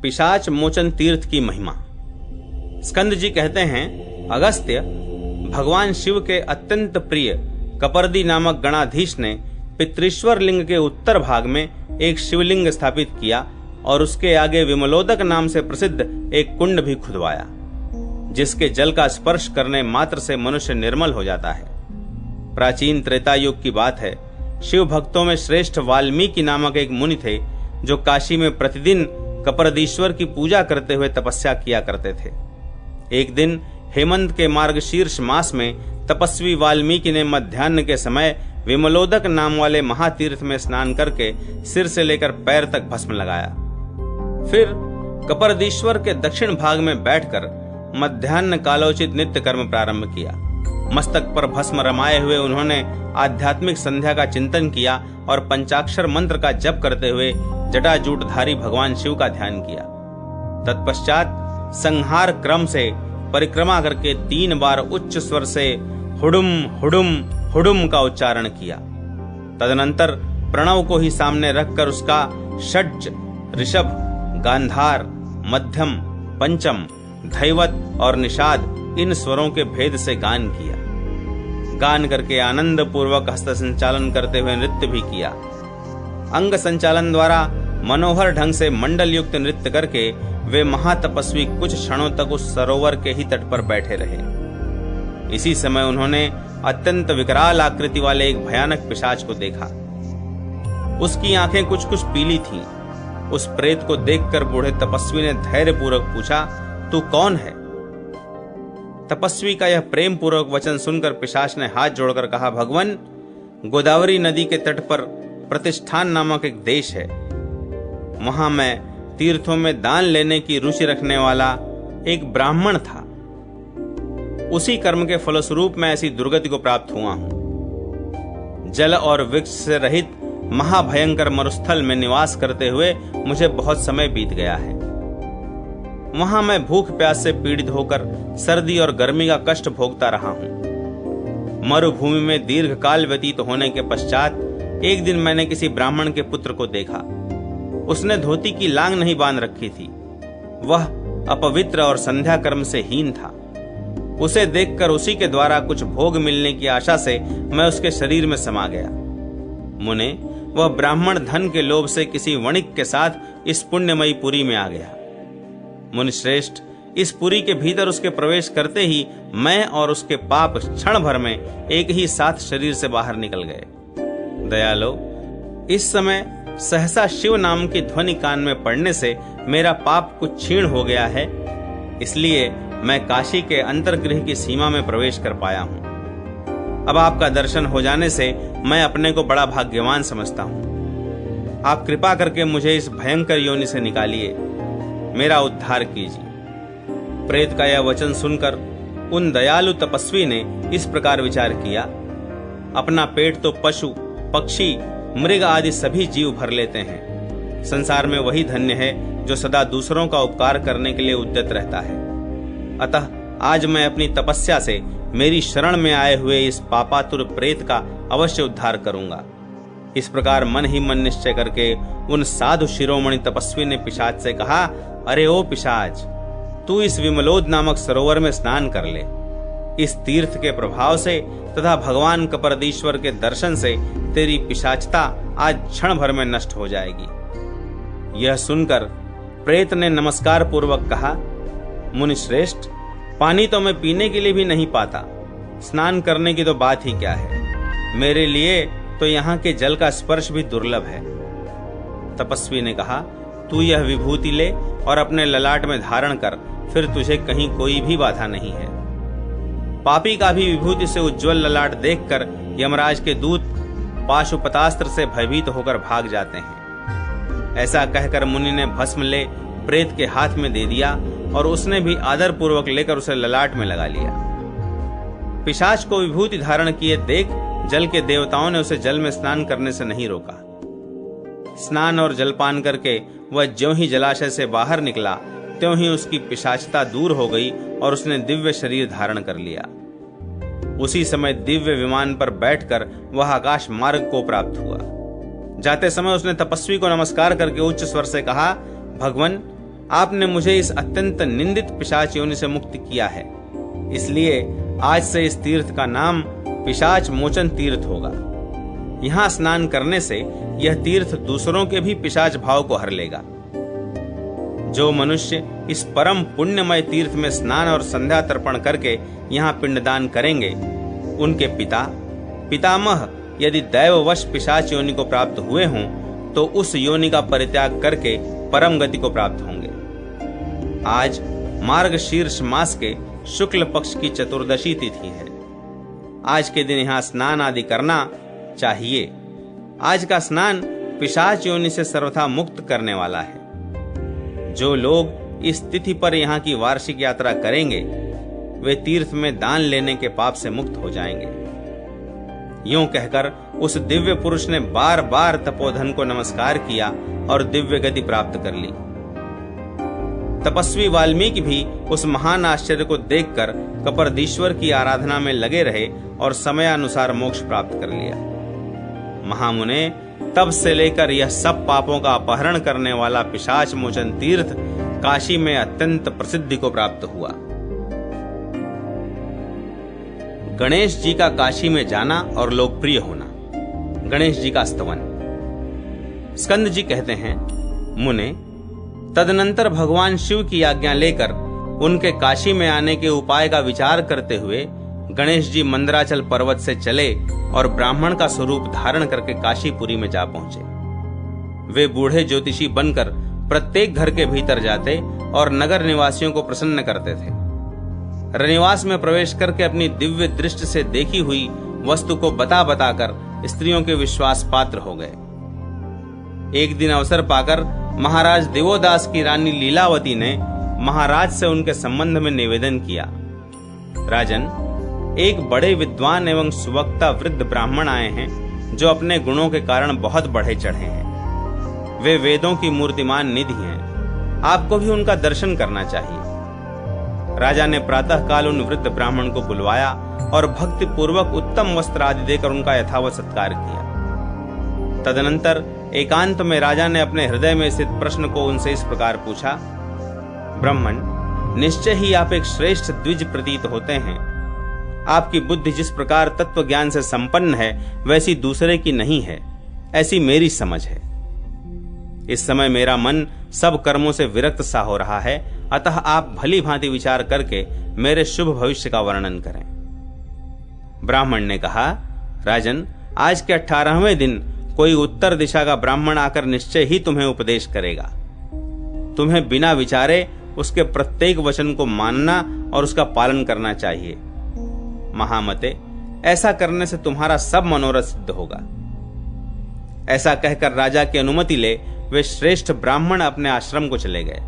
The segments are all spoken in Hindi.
पिशाच मोचन तीर्थ की महिमा। स्कंद जी कहते हैं, अगस्त्य भगवान शिव के अत्यंत प्रिय कपर्दी नामक गणाधीश ने पितृश्वर लिंग के उत्तर भाग में एक शिवलिंग स्थापित किया और उसके आगे विमलोदक नाम से प्रसिद्ध एक कुंड भी खुदवाया, जिसके जल का स्पर्श करने मात्र से मनुष्य निर्मल हो जाता है। प्राचीन त्रेता युग की बात है। शिव भक्तों में श्रेष्ठ वाल्मीकि नामक एक मुनि थे, जो काशी में प्रतिदिन कपरदीश्वर की पूजा करते हुए तपस्या किया करते थे। एक दिन हेमंत के मार्गशीर्ष मास में तपस्वी वाल्मीकि ने मध्याह्न के समय विमलोदक नाम वाले महातीर्थ में स्नान करके सिर से लेकर पैर तक भस्म लगाया। फिर कपरदीश्वर के दक्षिण भाग में बैठकर मध्याह्न कालोचित नित्य कर्म प्रारंभ किया। मस्तक पर भस्म रमाए हुए उन्होंने आध्यात्मिक संध्या का चिंतन किया और पंचाक्षर मंत्र का जप करते हुए जटाजूटधारी भगवान शिव का ध्यान किया। तत्पश्चात संहार क्रम से परिक्रमा करके 3 बार उच्च स्वर से हुडुम हुडुम हुडुम का उच्चारण किया। तदनंतर प्रणव को ही सामने रखकर उसका षड्ज, ऋषभ, गांधार, मध्यम, पंचम, धैवत और निषाद इन स्वरों के भेद से गान किया। गान करके आनंद पूर्वक हस्त संचालन करते हुए नृत्य भी किया। अंग संचालन द्वारा मनोहर ढंग से मंडल युक्त नृत्य करके वे महातपस्वी कुछ क्षणों तक उस सरोवर के ही तट पर बैठे रहे। इसी समय उन्होंने अत्यंत विकराल आकृति वाले एक भयानक पिशाच को देखा। उसकी आंखें कुछ कुछ पीली थीं। उस प्रेत को देखकर बूढ़े तपस्वी ने धैर्य पूर्वक पूछा, तू कौन है? तपस्वी का यह प्रेम पूर्वक वचन सुनकर पिशाच ने हाथ जोड़कर कहा, भगवान, गोदावरी नदी के तट पर प्रतिष्ठान नामक एक देश है। वहां मैं तीर्थों में दान लेने की रुचि रखने वाला एक ब्राह्मण था। उसी कर्म के फलस्वरूप मैं ऐसी दुर्गति को प्राप्त हुआ हूं। जल और वृक्ष से रहित महाभयंकर मरुस्थल में निवास करते हुए मुझे बहुत समय बीत गया है। वहां मैं भूख प्यास से पीड़ित होकर सर्दी और गर्मी का कष्ट भोगता रहा हूं। मरुभूमि में दीर्घ काल व्यतीत होने के पश्चात एक दिन मैंने किसी ब्राह्मण के पुत्र को देखा। उसने धोती की लांग नहीं बांध रखी थी। वह अपवित्र और संध्या कर्म से हीन था। उसे देखकर उसी के द्वारा कुछ भोग मिलने की आशा से मैं उसके शरीर में समा गया। मुने, वह ब्राह्मण धन के लोभ से किसी वणिक के साथ इस पुण्यमयी पुरी में आ गया। मुनिश्रेष्ठ, इस पुरी के भीतर उसके प्रवेश करते ही मैं और उसके पाप क्षण भर में एक ही साथ शरीर से बाहर निकल गए। दयालो, इस समय सहसा शिव नाम की ध्वनि कान में पड़ने से मेरा पाप कुछ क्षीण हो गया है, इसलिए मैं काशी के अंतर्गृह की सीमा में प्रवेश कर पाया हूं। अब आपका दर्शन हो जाने से मैं अपने को बड़ा भाग्यवान समझता हूं। आप कृपा करके मुझे इस भयंकर योनि से निकालिए, मेरा उद्धार कीजिए। प्रेत का यह वचन सुनकर उन दयालु तपस्वी ने इस प्रकार विचार किया, अपना पेट तो पशु, पक्षी, मृग आदि सभी जीव भर लेते हैं। संसार में वही धन्य है जो सदा दूसरों का उपकार करने के लिए उद्यत रहता है। अतः आज मैं अपनी तपस्या से मेरी शरण में आए हुए इस पापातुर प्रेत का अवश्य उद्धार करूंगा। इस प्रकार मन ही मन निश्चय करके उन साधु शिरोमणि तपस्वी ने पिशाच से कहा, अरे ओ पिशाच, तू इस विमलोद नामक सरोवर में स्नान कर ले। इस तीर्थ के प्रभाव से तथा भगवान कपरदीश्वर के दर्शन से तेरी पिशाचता आज क्षण भर में नष्ट हो जाएगी। यह सुनकर प्रेत ने नमस्कार पूर्वक कहा, मुनिश्रेष्ठ, पानी तो मैं पीने के लिए भी नहीं पाता, स्नान करने की तो बात ही क्या है। मेरे लिए तो यहाँ के जल का स्पर्श भी दुर्लभ है। तपस्वी ने कहा, तू यह विभूति ले और अपने ललाट में धारण कर, फिर तुझे कहीं कोई भी बाधा नहीं है। पापी का भी विभूति से उज्जवल ललाट देखकर यमराज के दूत पाशुपतास्त्र से भयभीत होकर भाग जाते हैं। ऐसा कहकर मुनि ने भस्म ले प्रेत के हाथ में दे दिया और उसने भी आदर पूर्वक लेकर उसे ललाट में लगा लिया। पिशाच को विभूति धारण किए देख जल के देवताओं ने उसे जल में स्नान करने से नहीं रोका। स्नान और जलपान करके वह ज्यों ही जलाशय से बाहर निकला, त्यों ही उसकी पिशाचता दूर हो गई और उसने दिव्य शरीर धारण कर लिया। उसी समय दिव्य विमान पर बैठकर वह आकाश मार्ग को प्राप्त हुआ। जाते समय उसने तपस्वी को नमस्कार करके उच्च स्वर से कहा, भगवान, आपने मुझे इस अत्यंत निंदित पिशाच योनि से मुक्त किया है, इसलिए आज से इस तीर्थ का नाम पिशाच मोचन तीर्थ होगा। यहाँ स्नान करने से यह तीर्थ दूसरों के भी पिशाच भाव को हर लेगा। जो मनुष्य इस परम पुण्यमय तीर्थ में स्नान और संध्या तर्पण करके यहाँ पिंडदान करेंगे, उनके पितामह यदि दैववश पिशाच योनि को प्राप्त हुए हों तो उस योनि का परित्याग करके परम गति को प्राप्त होंगे। आज मार्गशीर्ष मास के शुक्ल पक्ष की चतुर्दशी तिथि है। आज के दिन यहाँ स्नान आदि करना चाहिए। आज का स्नान पिशाच योनि से सर्वथा मुक्त करने वाला है। जो लोग इस तिथि पर यहाँ की वार्षिक यात्रा करेंगे, वे तीर्थ में दान लेने के पाप से मुक्त हो जाएंगे। यूं कहकर उस दिव्य पुरुष ने बार बार तपोधन को नमस्कार किया और दिव्य गति प्राप्त कर ली। तपस्वी वाल्मीकि भी उस महान आश्चर्य को देखकर कपर्दीश्वर की आराधना में लगे रहे और समयानुसार मोक्ष प्राप्त कर लिया। महामुने, तब से लेकर यह सब पापों का अपहरण करने वाला पिशाच मोचन तीर्थ काशी में अत्यंत प्रसिद्धि को प्राप्त हुआ। गणेश जी का काशी में जाना और लोकप्रिय होना। गणेश जी का स्तवन। स्कंद जी कहते हैं, मुने, तदनंतर भगवान शिव की आज्ञा लेकर उनके काशी में आने के उपाय का विचार करते हुए गणेश जी मंदराचल पर्वत से चले और ब्राह्मण का स्वरूप धारण करके काशीपुरी में जा पहुंचे। वे बूढ़े ज्योतिषी बनकर प्रत्येक घर के भीतर जाते और नगर निवासियों को प्रसन्न करते थे। रनिवास में प्रवेश करके अपनी दिव्य दृष्टि से देखी हुई वस्तु को बता बताकर स्त्रियों के विश्वास पात्र हो गए। एक दिन अवसर पाकर महाराज दिवोदास की रानी लीलावती ने महाराज से उनके संबंध में निवेदन किया। राजन, एक बड़े विद्वान एवं सुवक्ता वृद्ध ब्राह्मण आए हैं जो अपने गुणों के कारण बहुत बढ़े चढ़े हैं। वे वेदों की मूर्तिमान निधि हैं। आपको भी उनका दर्शन करना चाहिए। राजा ने प्रातः काल उन वृद्ध ब्राह्मण को बुलवाया और भक्ति पूर्वक उत्तम वस्त्र आदि देकर उनका यथावत सत्कार किया। तदनंतर एकांत में राजा ने अपने हृदय में स्थित प्रश्न को उनसे इस प्रकार पूछा, ब्राह्मण, निश्चय ही आप एक श्रेष्ठ द्विज प्रतीत होते हैं। आपकी बुद्धि जिस प्रकार तत्व ज्ञान से संपन्न है वैसी दूसरे की नहीं है, ऐसी मेरी समझ है। इस समय मेरा मन सब कर्मों से विरक्त सा हो रहा है, अतः आप भली भांति विचार करके मेरे शुभ भविष्य का वर्णन करें। ब्राह्मण ने कहा, राजन, आज के 18वें दिन कोई उत्तर दिशा का ब्राह्मण आकर निश्चय ही तुम्हें उपदेश करेगा। तुम्हें बिना विचारे उसके प्रत्येक वचन को मानना और उसका पालन करना चाहिए। महामते, ऐसा करने से तुम्हारा सब मनोरथ सिद्ध होगा। ऐसा कहकर राजा की अनुमति ले वे श्रेष्ठ ब्राह्मण अपने आश्रम को चले गए।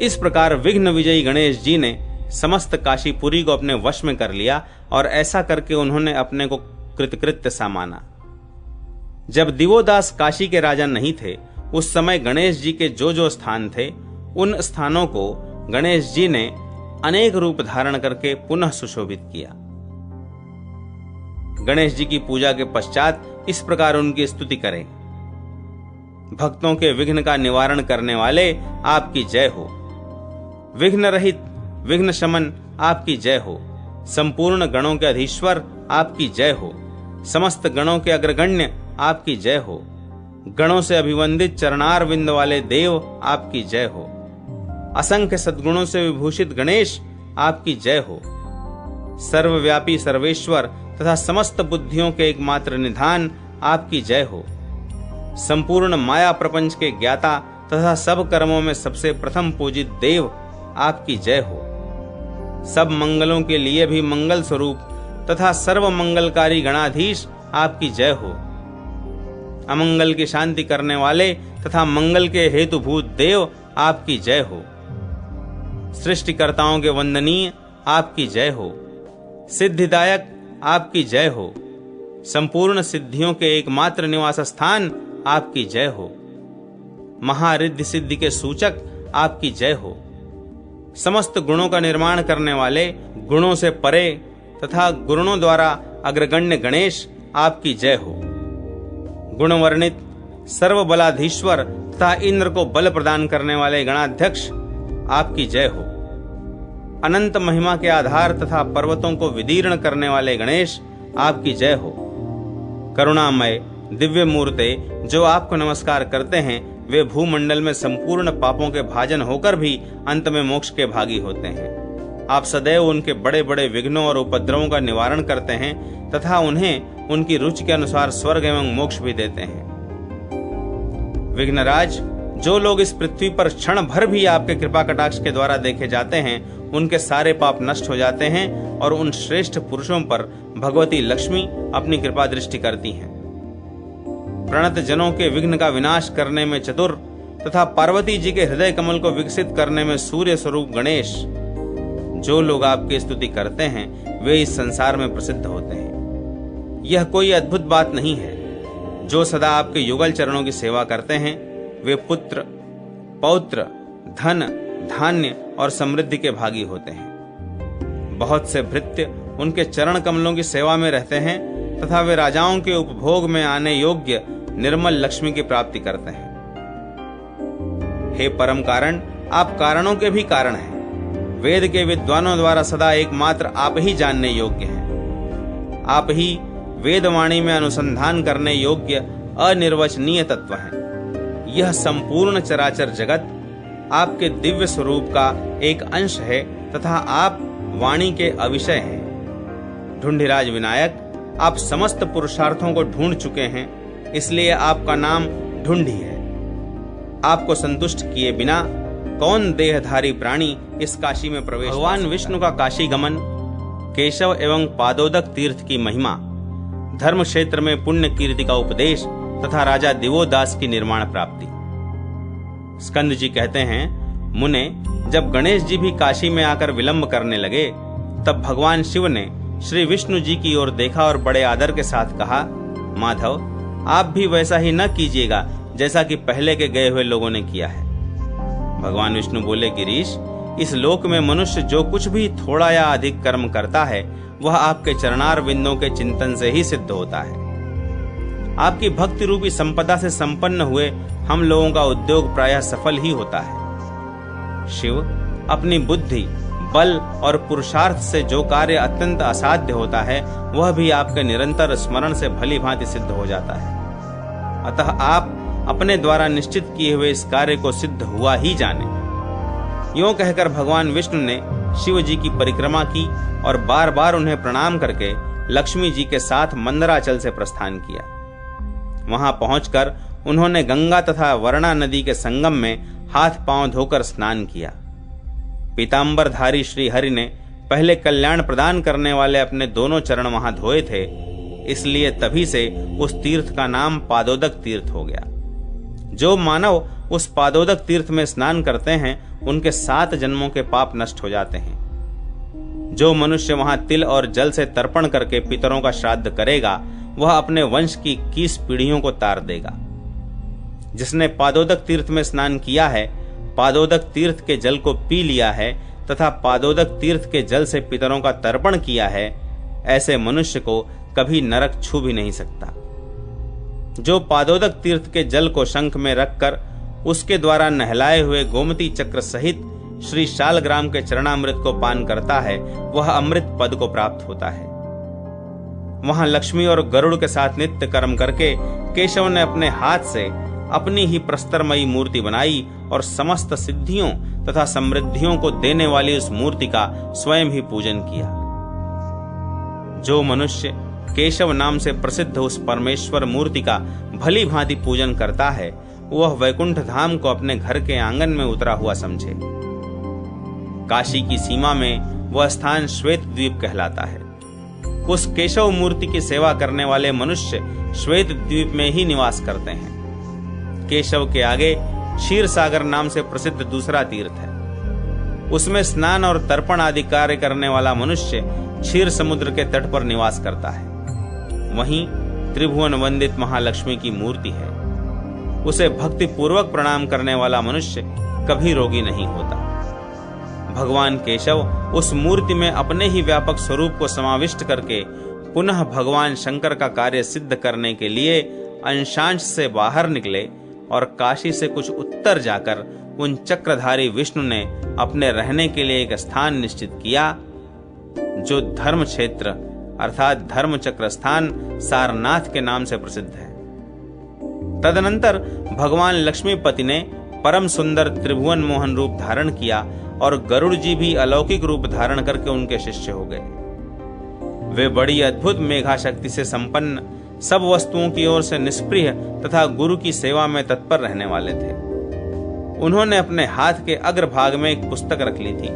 इस प्रकार विघ्न विजयी गणेश जी ने समस्त काशीपुरी को अपने वश में कर लिया और ऐसा करके उन्होंने अपने को कृतकृत्य सा माना। जब दिवोदास काशी के राजा नहीं थे, उस समय गणेश जी के जो जो स्थान थे, उन स्थानों को गणेश जी ने अनेक रूप धारण करके पुनः सुशोभित किया। गणेश जी की पूजा के पश्चात इस प्रकार उनकी स्तुति करें, भक्तों के विघ्न का निवारण करने वाले आपकी जय हो। विघ्न रहित विघ्न शमन आपकी जय हो। संपूर्ण गणों के अधीश्वर आपकी जय हो। समस्त गणों के अग्रगण्य आपकी जय हो। गणों से अभिवंदित चरणार विंद वाले देव आपकी जय हो। असंख्य सद्गुणों से विभूषित गणेश आपकी जय हो। सर्वव्यापी सर्वेश्वर तथा समस्त बुद्धियों के एकमात्र निधान आपकी जय हो। संपूर्ण माया प्रपंच के ज्ञाता तथा सब कर्मों में सबसे प्रथम पूजित देव आपकी जय हो। सब मंगलों के लिए भी मंगल स्वरूप तथा सर्व मंगलकारी गणाधीश आपकी जय हो। अमंगल की शांति करने वाले तथा मंगल के हेतुभूत देव आपकी जय हो। सृष्टिकर्ताओं के वंदनीय आपकी जय हो। सिद्धिदायक आपकी जय हो। संपूर्ण सिद्धियों के एकमात्र निवास स्थान आपकी जय हो। महारिद्धि सिद्धि के सूचक आपकी जय हो। समस्त गुणों का निर्माण करने वाले, गुणों से परे तथा गुणों द्वारा अग्रगण्य गणेश आपकी जय हो। गुणवर्णित सर्व बलाधीश्वर तथा इंद्र को बल प्रदान करने वाले गणाध्यक्ष आपकी जय हो। अनंत महिमा के आधार तथा पर्वतों को विदीर्ण करने वाले गणेश आपकी जय हो। करुणामय दिव्य मूर्ते जो आपको नमस्कार करते हैं वे भूमंडल में संपूर्ण पापों के भाजन होकर भी अंत में मोक्ष के भागी होते हैं। आप सदैव उनके बड़े बड़े विघ्नों और उपद्रवों का निवारण करते हैं तथा उन्हें उनकी रुचि के अनुसार स्वर्ग एवं मोक्ष भी देते हैं। विघ्नराज, जो लोग इस पृथ्वी पर क्षण भर भी आपके कृपा कटाक्ष के द्वारा देखे जाते हैं उनके सारे पाप नष्ट हो जाते हैं और उन श्रेष्ठ पुरुषों पर भगवती लक्ष्मी अपनी कृपा दृष्टि करती हैं। प्रणत जनों के विघ्न का विनाश करने में चतुर तथा पार्वती जी के हृदय कमल को विकसित करने में सूर्य स्वरूप गणेश, जो लोग आपकी स्तुति करते हैं वे इस संसार में प्रसिद्ध होते हैं। यह कोई अद्भुत बात नहीं है। जो सदा आपके युगल चरणों की सेवा करते हैं वे पुत्र, पौत्र, धन, धान्य और समृद्धि के भागी होते हैं। बहुत से भृत्य उनके चरण कमलों की सेवा में रहते हैं तथा वे राजाओं के उपभोग में आने योग्य निर्मल लक्ष्मी की प्राप्ति करते हैं। हे परम कारण, आप कारणों के भी कारण हैं। वेद के विद्वानों द्वारा सदा एकमात्र आप ही जानने योग्य हैं। आप ही वेदवाणी में अनुसंधान करने योग्य अनिर्वचनीय तत्व हैं। यह संपूर्ण चराचर जगत आपके दिव्य स्वरूप का एक अंश है तथा आप वाणी के अविषय हैं। ढूंढिराज विनायक, आप समस्त पुरुषार्थों को ढूंढ चुके हैं, इसलिए आपका नाम ढूंढी है। आपको संतुष्ट किए बिना कौन देहधारी प्राणी इस काशी में प्रवेश। भगवान विष्णु का काशी गमन, केशव एवं पादोदक तीर्थ की महिमा, धर्म क्षेत्र में पुण्य कीर्ति का उपदेश तथा राजा दिवोदास की निर्माण प्राप्ति। स्कंद जी कहते हैं, मुने, जब गणेश जी भी काशी में आकर विलंब करने लगे तब भगवान शिव ने श्री विष्णु जी की ओर देखा और बड़े आदर के साथ कहा, माधव, आप भी वैसा ही न कीजिएगा जैसा कि पहले के गए हुए लोगों ने किया है। भगवान विष्णु बोले, गिरीश, इस लोक में मनुष्य जो कुछ भी थोड़ा या अधिक कर्म करता है वह आपके चरणार बिंदों के चिंतन से ही सिद्ध होता है। आपकी भक्ति रूपी संपदा से संपन्न हुए हम लोगों का उद्योग प्रायः सफल ही होता है। शिव अपनी बुद्धि, बल और पुरुषार्थ से जो कार्य अत्यंत असाध्य होता है वह भी आपके निरंतर स्मरण से भली भांति सिद्ध हो जाता है। अतः आप अपने द्वारा निश्चित किए हुए इस कार्य को सिद्ध हुआ ही जाने। यूं कहकर भगवान विष्णु ने शिव जी की परिक्रमा की और बार बार उन्हें प्रणाम करके लक्ष्मी जी के साथ मंदराचल से प्रस्थान किया। वहां पहुंचकर उन्होंने गंगा तथा वर्णा नदी के संगम में हाथ पांव धोकर स्नान किया। पीतांबरधारी श्री हरि ने पहले कल्याण प्रदान करने वाले अपने दोनों चरण वहां धोए थे, इसलिए तभी से उस तीर्थ का नाम पादोदक तीर्थ हो गया। जो मानव उस पादोदक तीर्थ में स्नान करते हैं उनके 7 जन्मों के पाप नष्ट हो जाते हैं। जो मनुष्य वहां तिल और जल से तर्पण करके पितरों का श्राद्ध करेगा वह अपने वंश की 21 पीढ़ियों को तार देगा। जिसने पादोदक तीर्थ में स्नान किया है, पादोदक तीर्थ के जल को पी लिया है तथा पादोदक तीर्थ के जल से पितरों का तर्पण किया है, ऐसे मनुष्य को कभी नरक छू भी नहीं सकता। जो पादोदक तीर्थ के जल को शंख में रखकर उसके द्वारा नहलाए हुए गोमती चक्र सहित श्री शालग्राम के चरणामृत को पान करता है वह अमृत पद को प्राप्त होता है। वहां लक्ष्मी और गरुड़ के साथ नित्य कर्म करके केशव ने अपने हाथ से अपनी ही प्रस्तरमयी मूर्ति बनाई और समस्त सिद्धियों तथा समृद्धियों को देने वाली उस मूर्ति का स्वयं ही पूजन किया। जो मनुष्य केशव नाम से प्रसिद्ध उस परमेश्वर मूर्ति का भली भांति पूजन करता है वह वैकुंठ धाम को अपने घर के आंगन में उतरा हुआ समझे। काशी की सीमा में वह स्थान श्वेत द्वीप कहलाता है। उस केशव मूर्ति की सेवा करने वाले मनुष्य श्वेत द्वीप में ही निवास करते हैं। केशव के आगे क्षीर सागर नाम से प्रसिद्ध दूसरा तीर्थ है। उसमें स्नान और तर्पण आदि कार्य करने वाला मनुष्य क्षीर समुद्र के तट पर निवास करता है। वहीं त्रिभुवन वंदित महालक्ष्मी की मूर्ति है। उसे भक्ति पूर्वक प्रणाम करने वाला मनुष्य कभी रोगी नहीं होता। भगवान केशव उस मूर्ति में अपने ही व्यापक स्वरूप को समाविष्ट करके पुनः भगवान शंकर का कार्य सिद्ध करने के लिए अंशांश से बाहर निकले और काशी से कुछ उत्तर जाकर उन चक्रधारी विष्णु ने अपने रहने के लिए एक स्थान निश्चित किया, जो धर्म क्षेत्र अर्थात धर्म चक्र स्थान सारनाथ के नाम से प्रसिद्ध है। तदनंतर भगवान लक्ष्मीपति ने परम सुंदर त्रिभुवन मोहन रूप धारण किया और गरुड़ जी भी अलौकिक रूप धारण करके उनके शिष्य हो गए। वे बड़ी अद्भुत मेघा शक्ति से संपन्न, सब वस्तुओं की ओर से निष्प्रिय तथा गुरु की सेवा में तत्पर रहने वाले थे। उन्होंने अपने हाथ के अग्रभाग में एक पुस्तक रख ली थी।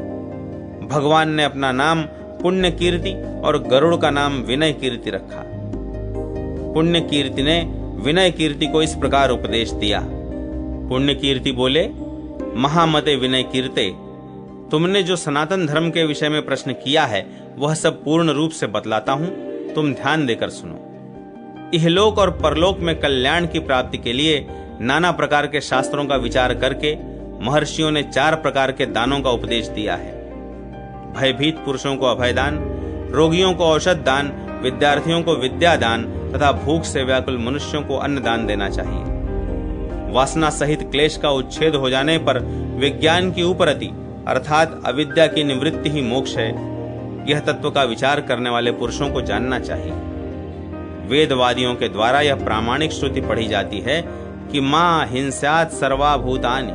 भगवान ने अपना नाम पुण्य कीर्ति और गरुड़ का नाम विनय कीर्ति रखा। पुण्य कीर्ति ने विनय कीर्ति को इस प्रकार उपदेश दिया। पुण्य कीर्ति बोले, महामते विनय कीर्ते, तुमने जो सनातन धर्म के विषय में प्रश्न किया है वह सब पूर्ण रूप से बतलाता हूं, तुम ध्यान देकर सुनो। इहलोक और परलोक में कल्याण की प्राप्ति के लिए नाना प्रकार के शास्त्रों का विचार करके महर्षियों ने 4 प्रकार के दानों का उपदेश दिया है। भयभीत पुरुषों को अभयदान, रोगियों को औषध दान, विद्यार्थियों को विद्या दान तथा भूख से व्याकुल मनुष्यों को अन्न दान देना चाहिए। वासना सहित क्लेश का उच्छेद हो जाने पर विज्ञान की उपरति अर्थात अविद्या की निवृत्ति ही मोक्ष है, यह तत्व का विचार करने वाले पुरुषों को जानना चाहिए। वेदवादियों के द्वारा यह प्रामाणिक श्रुति पढ़ी जाती है कि मां हिंसात सर्वाभूतानि,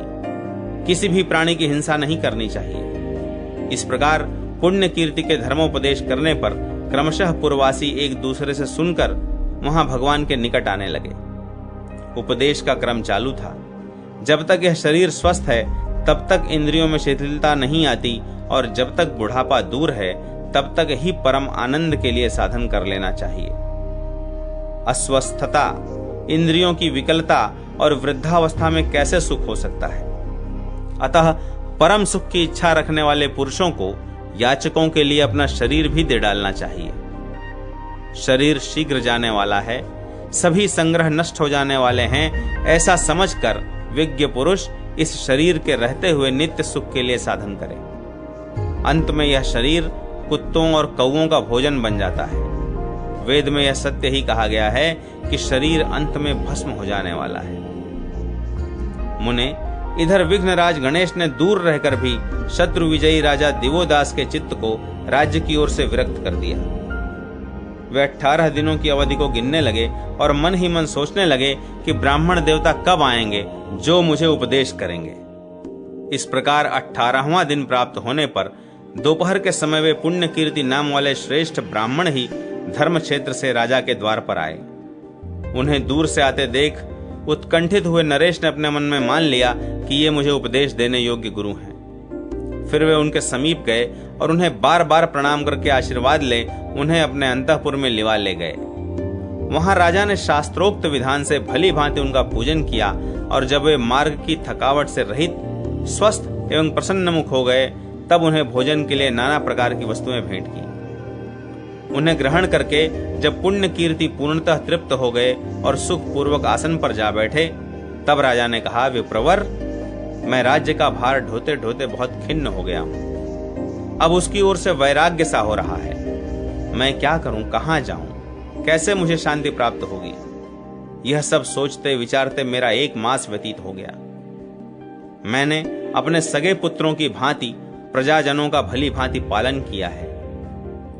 किसी भी प्राणी की हिंसा नहीं करनी चाहिए। इस प्रकार पुण्य कीर्ति के धर्मोपदेश करने पर क्रमशः पूर्ववासी एक दूसरे से सुनकर वहां भगवान के निकट आने लगे। उपदेश का क्रम चालू था। जब तक यह शरीर स्वस्थ है तब तक इंद्रियों में शिथिलता नहीं आती, और जब तक बुढ़ापा दूर है तब तक ही परम आनंद के लिए साधन कर लेना चाहिए। अस्वस्थता, इंद्रियों की विकलता और वृद्धावस्था में कैसे सुख हो सकता है? अतः परम सुख की इच्छा रखने वाले पुरुषों को याचकों के लिए अपना शरीर भी दे डालना चाहिए। शरीर शीघ्र जाने वाला है, सभी संग्रह नष्ट हो जाने वाले हैं, ऐसा समझकर विज्ञ पुरुष इस शरीर के रहते हुए नित्य सुख के लिए साधन करे। अंत में यह शरीर कुत्तों और कौओं का भोजन बन जाता है। वेद में यह सत्य ही कहा गया है कि शरीर अंत में भस्म हो जाने वाला है। मुने, इधर विघ्नराज गणेश ने दूर रहकर भी शत्रु विजयी राजा दिवोदास के चित्त को राज्य की ओर से विरक्त कर दिया। वे 18 दिनों की अवधि को गिनने लगे और मन ही मन सोचने लगे कि ब्राह्मण देवता कब आएंगे जो मुझे उपदेश करेंगे। इस प्रकार 18वां दिन प्राप्त होने पर दोपहर के समय वे पुण्य कीर्ति नाम वाले श्रेष्ठ ब्राह्मण ही धर्म क्षेत्र से राजा के द्वार पर आए। उन्हें दूर से आते देख उत्कंठित हुए नरेश ने अपने मन में मान लिया कि ये मुझे उपदेश देने योग्य गुरु हैं। फिर वे उनके समीप गए और उन्हें बार बार प्रणाम करके आशीर्वाद ले उन्हें अपने अंतःपुर में लिवा ले गए। वहां राजा ने शास्त्रोक्त विधान से भली भांति उनका पूजन किया, और जब वे मार्ग की थकावट से रहित, स्वस्थ एवं प्रसन्न मुख हो गए तब उन्हें भोजन के लिए नाना प्रकार की वस्तुएं भेंट की। उन्हें ग्रहण करके जब पुण्य कीर्ति पूर्णतः तृप्त हो गए और सुख पूर्वक आसन पर जा बैठे, तब राजा ने कहा, विप्रवर, मैं राज्य का भार ढोते ढोते बहुत खिन्न हो गया हूं। अब उसकी ओर से वैराग्य सा हो रहा है। मैं क्या करूं, कहां जाऊं, कैसे मुझे शांति प्राप्त होगी? यह सब सोचते विचारते मेरा 1 मास व्यतीत हो गया। मैंने अपने सगे पुत्रों की भांति प्रजाजनों का भली भांति पालन किया है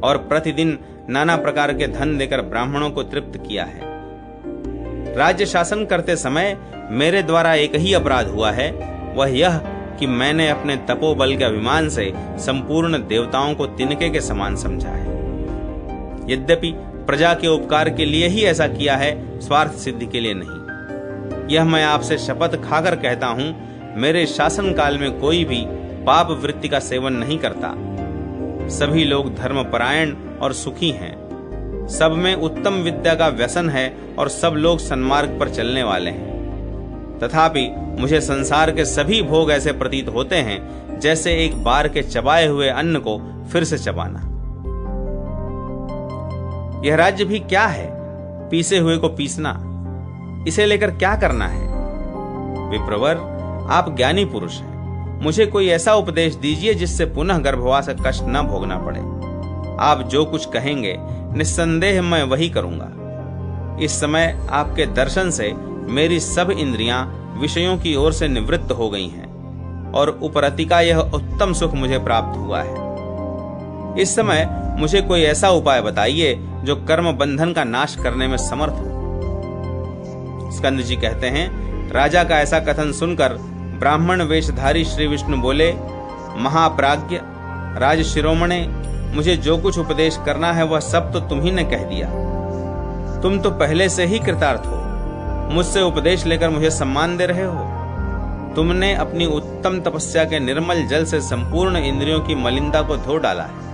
और प्रतिदिन नाना प्रकार के धन देकर ब्राह्मणों को तृप्त किया है। राज्य शासन करते समय मेरे द्वारा एक ही अपराध हुआ है, वह यह कि मैंने अपने तपोबल के अभिमान से संपूर्ण देवताओं को तिनके के समान समझा है। यद्यपि प्रजा के उपकार के लिए ही ऐसा किया है, स्वार्थ सिद्धि के लिए नहीं। यह मैं आपसे शपथ खाकर कहता हूं, मेरे शासन काल में कोई भी पाप वृत्ति का सेवन नहीं करता। सभी लोग धर्मपरायण और सुखी हैं। सब में उत्तम विद्या का व्यसन है और सब लोग सन्मार्ग पर चलने वाले हैं। तथापि मुझे संसार के सभी भोग ऐसे प्रतीत होते हैं जैसे एक बार के चबाए हुए अन्न को फिर से चबाना। यह राज्य भी क्या है, पीसे हुए को पीसना। इसे लेकर क्या करना है? विप्रवर, आप ज्ञानी पुरुष हैं, मुझे कोई ऐसा उपदेश दीजिए जिससे पुनः गर्भवास का कष्ट न भोगना पड़े। आप जो कुछ कहेंगे निस्संदेह मैं वही करूंगा। इस समय आपके दर्शन से मेरी सब इंद्रियां विषयों की ओर से निवृत्त हो गई हैं और उपरति का यह उत्तम सुख मुझे प्राप्त हुआ है। इस समय मुझे कोई ऐसा उपाय बताइए जो कर्म बंधन का नाश करने में समर्थ हो। स्कंद जी कहते हैं, राजा का ऐसा कथन सुनकर ब्राह्मण वेशधारी श्री विष्णु बोले, महाप्राज्ञ राज शिरोमणे, मुझे जो कुछ उपदेश करना है वह सब तो तुम्ही ने कह दिया। तुम तो पहले से ही कृतार्थ हो, मुझसे उपदेश लेकर मुझे सम्मान दे रहे हो। तुमने अपनी उत्तम तपस्या के निर्मल जल से संपूर्ण इंद्रियों की मलिनता को धो डाला है।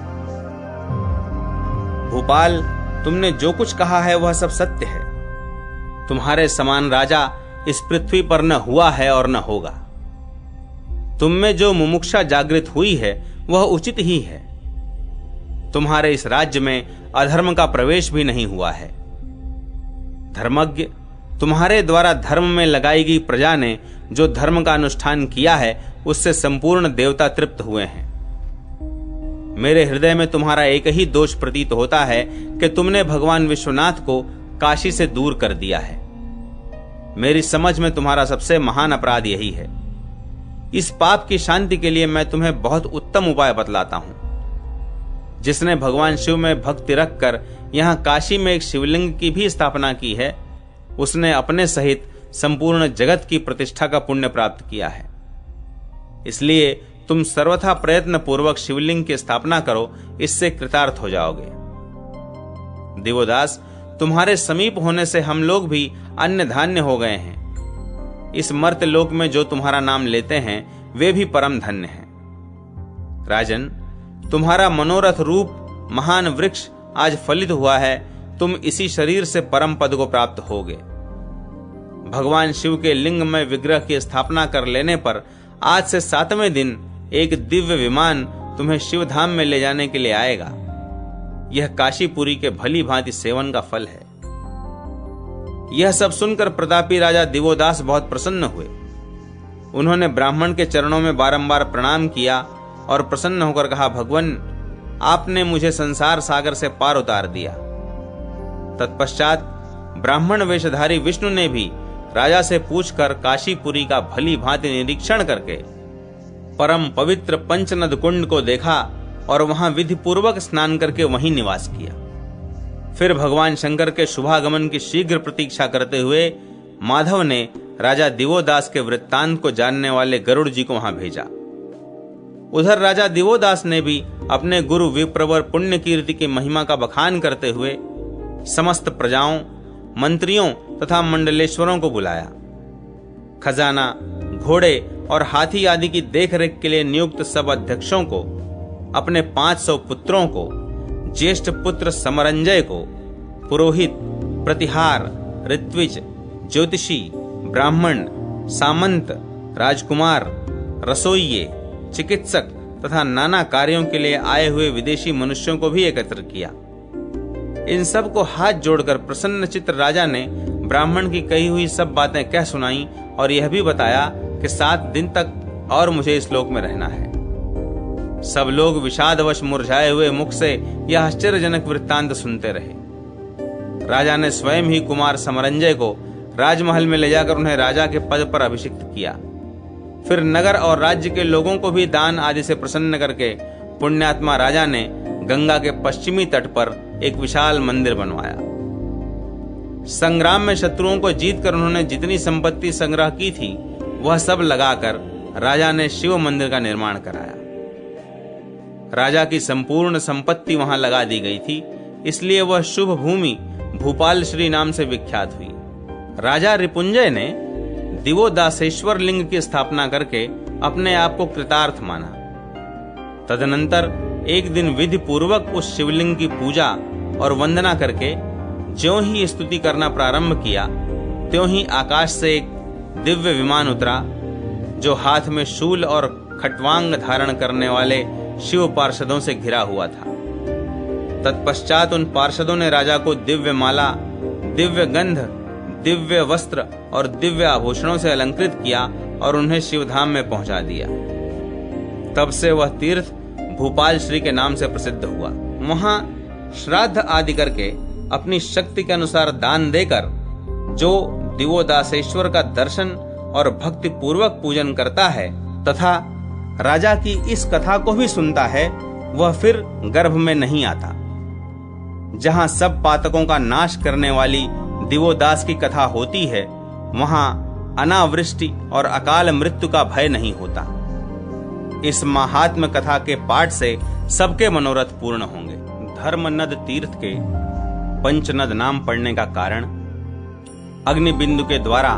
भूपाल, तुमने जो कुछ कहा है वह सब सत्य है। तुम्हारे समान राजा इस पृथ्वी पर न हुआ है और न होगा। तुम में जो मुमुक्षा जागृत हुई है वह उचित ही है। तुम्हारे इस राज्य में अधर्म का प्रवेश भी नहीं हुआ है। धर्मज्ञ, तुम्हारे द्वारा धर्म में लगाई गई प्रजा ने जो धर्म का अनुष्ठान किया है उससे संपूर्ण देवता तृप्त हुए हैं। मेरे हृदय में तुम्हारा एक ही दोष प्रतीत होता है कि तुमने भगवान विश्वनाथ को काशी से दूर कर दिया है। मेरी समझ में तुम्हारा सबसे महान अपराध यही है। इस पाप की शांति के लिए मैं तुम्हें बहुत उत्तम उपाय बतलाता हूं। जिसने भगवान शिव में भक्ति रखकर यहां काशी में एक शिवलिंग की भी स्थापना की है, उसने अपने सहित संपूर्ण जगत की प्रतिष्ठा का पुण्य प्राप्त किया है। इसलिए तुम सर्वथा प्रयत्न पूर्वक शिवलिंग की स्थापना करो, इससे कृतार्थ हो जाओगे। दिवोदास, तुम्हारे समीप होने से हम लोग भी अन्य धान्य हो गए हैं। इस मर्त लोक में जो तुम्हारा नाम लेते हैं वे भी परम धन्य हैं। राजन, तुम्हारा मनोरथ रूप महान वृक्ष आज फलित हुआ है। तुम इसी शरीर से परम पद को प्राप्त होगे। भगवान शिव के लिंग में विग्रह की स्थापना कर लेने पर आज से 7वें दिन एक दिव्य विमान तुम्हें शिवधाम में ले जाने के लिए आएगा। यह काशीपुरी के भली भांति सेवन का फल है। यह सब सुनकर प्रतापी राजा दिवोदास बहुत प्रसन्न हुए। उन्होंने ब्राह्मण के चरणों में बारंबार प्रणाम किया और प्रसन्न होकर कहा, भगवान, आपने मुझे संसार सागर से पार उतार दिया। तत्पश्चात ब्राह्मण वेशधारी विष्णु ने भी राजा से पूछकर काशीपुरी का भली भांति निरीक्षण करके परम पवित्र पंचनद कुंड को देखा और वहां विधि पूर्वक स्नान करके वहीं निवास किया। फिर भगवान शंकर के शुभागमन की शीघ्र प्रतीक्षा करते हुए माधव ने राजा दिवोदास के वृत्तांत को जानने वाले गरुड़ जी को वहां भेजा। उधर राजा दिवोदास ने भी अपने गुरु विप्रवर पुण्य कीर्ति की महिमा का बखान करते हुए समस्त प्रजाओं, मंत्रियों तथा मंडलेश्वरों को बुलाया। खजाना, घोड़े और हाथी आदि की देखरेख के लिए नियुक्त सब अध्यक्षों को, अपने 500 पुत्रों को, ज्येष्ठ पुत्र समरंजय को, पुरोहित, प्रतिहार, ऋत्विज, ज्योतिषी, ब्राह्मण, सामंत, राजकुमार, रसोइये, चिकित्सक तथा नाना कार्यों के लिए आए हुए विदेशी मनुष्यों को भी एकत्र किया। इन सब को हाथ जोड़कर प्रसन्न चित्त राजा ने ब्राह्मण की कही हुई सब बातें कह सुनाई और यह भी बताया कि 7 दिन तक और मुझे इस लोक में रहना है। सब लोग विषादवश मुरझाए हुए मुख से यह आश्चर्यजनक वृत्तांत सुनते रहे। राजा ने स्वयं ही कुमार समरंजय को राजमहल में ले जाकर उन्हें राजा के पद पर अभिषिक्त किया। फिर नगर और राज्य के लोगों को भी दान आदि से प्रसन्न करके पुण्यात्मा राजा ने गंगा के पश्चिमी तट पर एक विशाल मंदिर बनवाया। संग्राम में शत्रुओं को जीतकर उन्होंने जितनी संपत्ति संग्रह की थी वह सब लगाकर राजा ने शिव मंदिर का निर्माण कराया। राजा की संपूर्ण संपत्ति वहां लगा दी गई थी, इसलिए वह शुभ भूमि भूपाल श्री नाम से विख्यात हुई। राजा रिपुंजय ने दिवोदासेश्वर लिंग की स्थापना करके अपने आप को कृतार्थ माना। तदनंतर एक दिन विधि पूर्वक उस शिवलिंग की पूजा और वंदना करके ज्यों ही स्तुति करना प्रारंभ किया, त्यों ही आकाश से एक दिव्य विमान उतरा, जो हाथ में शूल और खट्वांग धारण करने वाले शिव पार्षदों से घिरा हुआ था। तत्पश्चात उन पार्षदों ने राजा को दिव्य माला, दिव्य गंध, दिव्य वस्त्र और दिव्य आभूषणों से अलंकृत किया और उन्हें शिवधाम में पहुंचा दिया। तब से वह तीर्थ भूपाल श्री के नाम से प्रसिद्ध हुआ। वहां श्राद्ध आदि करके अपनी शक्ति के अनुसार दान देकर जो दिवोदासेश्वर का दर्शन और भक्ति पूर्वक पूजन करता है तथा राजा की इस कथा को भी सुनता है, वह फिर गर्भ में नहीं आता। जहां सब पातकों का नाश करने वाली दिवोदास की कथा होती है, वहां अनावृष्टि और अकाल मृत्यु का भय नहीं होता। इस महात्म कथा के पाठ से सबके मनोरथ पूर्ण होंगे। धर्मनद तीर्थ के पंचनद नाम पड़ने का कारण अग्निबिंदु के द्वारा